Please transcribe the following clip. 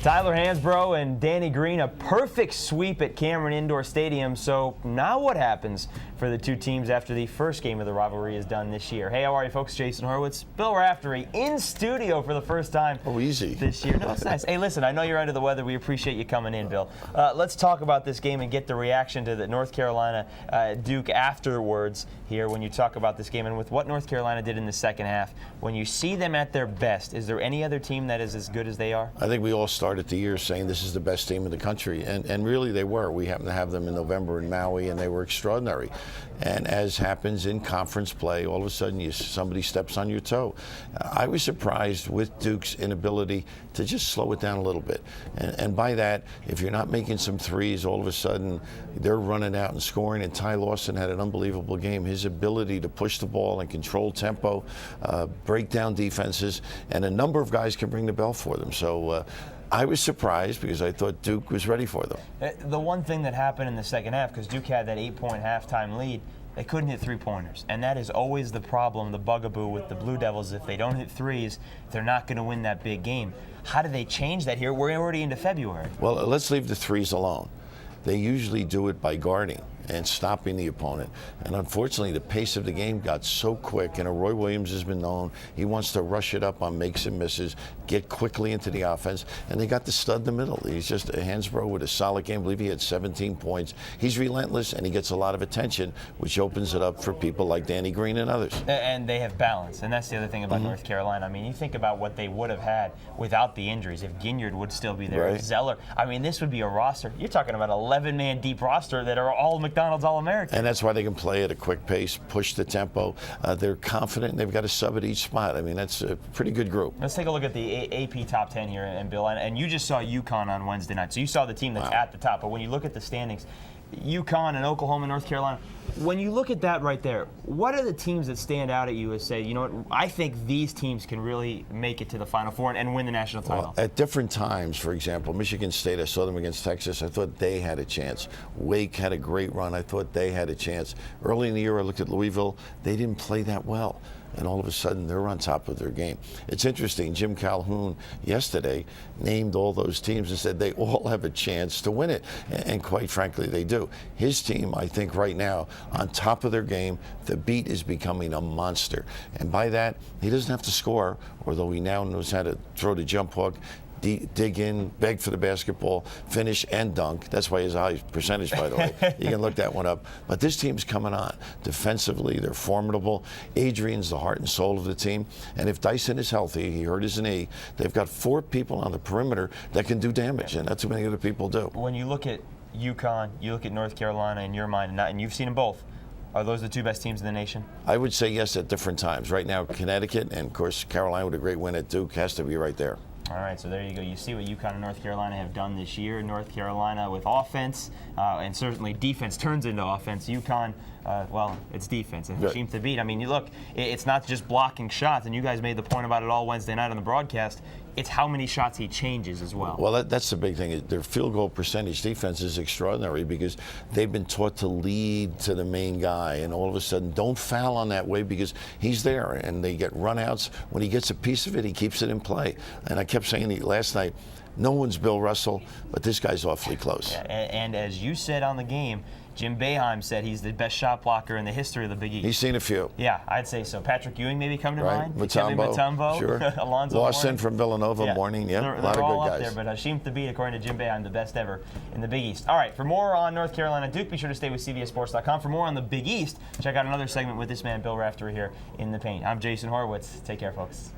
Tyler Hansbrough and Danny Green, a perfect sweep at Cameron Indoor Stadium. So now what happens for the two teams after the first game of the rivalry is done this year? Hey, how are you folks? Jason Horowitz, Bill Raftery in studio for the first time this year. No, it's nice. Hey, listen, I know you're under the weather. We appreciate you coming in, Bill. Let's talk about this game and get the reaction to the North Carolina Duke afterwards here when you talk about this game and with what North Carolina did in the second half. When you see them at their best, is there any other team that is as good as they are? I think we all started the year saying this is the best team in the country, and really they were. We happened to have them in November in Maui, and they were extraordinary. And as happens in conference play, all of a sudden somebody steps on your toe. I was surprised with Duke's inability to just slow it down a little bit. And by that, if you're not making some threes, all of a sudden they're running out and scoring. And Ty Lawson had an unbelievable game. His ability to push the ball and control tempo, break down defenses, and a number of guys can ring the bell for them. So I was surprised because I thought Duke was ready for them. The one thing that happened in the second half, because Duke had that 8-point halftime lead, they couldn't hit three-pointers. And that is always the problem, the bugaboo with the Blue Devils. If they don't hit threes, they're not going to win that big game. How do they change that here? We're already into February. Well, let's leave the threes alone. They usually do it by guarding and stopping the opponent. And unfortunately, the pace of the game got so quick, and Roy Williams has been known, he wants to rush it up on makes and misses, get quickly into the offense, and they got the stud in the middle. He's just a Hansbrough with a solid game. I believe he had 17 points. He's relentless, and he gets a lot of attention, which opens it up for people like Danny Green and others. And they have balance, and that's the other thing about North Carolina. I mean, you think about what they would have had without the injuries, if Ginyard would still be there, right. Zeller. I mean, this would be a roster. You're talking about an 11-man deep roster that are all McDonald's All-American. And that's why they can play at a quick pace, push the tempo. They're confident, and they've got a sub at each spot. I mean, that's a pretty good group. Let's take a look at the AP top 10 here, and Bill, and you just saw UConn on Wednesday night, so you saw the team that's at the top. But when you look at the standings, UConn and Oklahoma, North Carolina, when you look at that right there, what are the teams that stand out at you as say, you know what, I think these teams can really make it to the Final Four and win the national title? Well, at different times, for example, Michigan State, I saw them against Texas. I thought they had a chance. Wake had a great run. I thought they had a chance. Early in the year, I looked at Louisville. They didn't play that well. And all of a sudden, they're on top of their game. It's interesting. Jim Calhoun yesterday named all those teams and said they all have a chance to win it. And quite frankly, they do. His team, I think right now, on top of their game, the beat is becoming a monster. And by that, he doesn't have to score, although he now knows how to throw the jump hook, dig in, beg for the basketball, finish, and dunk. That's why his high percentage, by the way. You can look that one up. But this team's coming on. Defensively, they're formidable. Adrian's the heart and soul of the team. And if Dyson is healthy, he hurt his knee, they've got 4 people on the perimeter that can do damage, and not too many other people do. When you look at UConn, you look at North Carolina in your mind, and you've seen them both. Are those the two best teams in the nation? I would say yes at different times. Right now, Connecticut, and of course, Carolina with a great win at Duke has to be right there. All right, so there you go. You see what UConn and North Carolina have done this year. North Carolina with offense, and certainly defense turns into offense. UConn, well, it's defense. And Hasheem Thabeet, I mean, you look, it's not just blocking shots, and you guys made the point about it all Wednesday night on the broadcast. It's how many shots he changes as well. Well, that's the big thing. Their field goal percentage defense is extraordinary because they've been taught to lead to the main guy, and all of a sudden don't foul on that way because he's there, and they get runouts. When he gets a piece of it, he keeps it in play. And I kept saying last night, no one's Bill Russell, but this guy's awfully close. Yeah, and as you said on the game, Jim Boeheim said he's the best shot blocker in the history of the Big East. He's seen a few. Yeah, I'd say so. Patrick Ewing maybe come to mind. Mutombo, sure. Alonzo Lawson from Villanova, Morning. They're A lot of good guys. They're all up there, but Hasheem Thabeet, according to Jim Boeheim, the best ever in the Big East. All right, for more on North Carolina Duke, be sure to stay with CBSSports.com. For more on the Big East, check out another segment with this man, Bill Raftery, here in the paint. I'm Jason Horowitz. Take care, folks.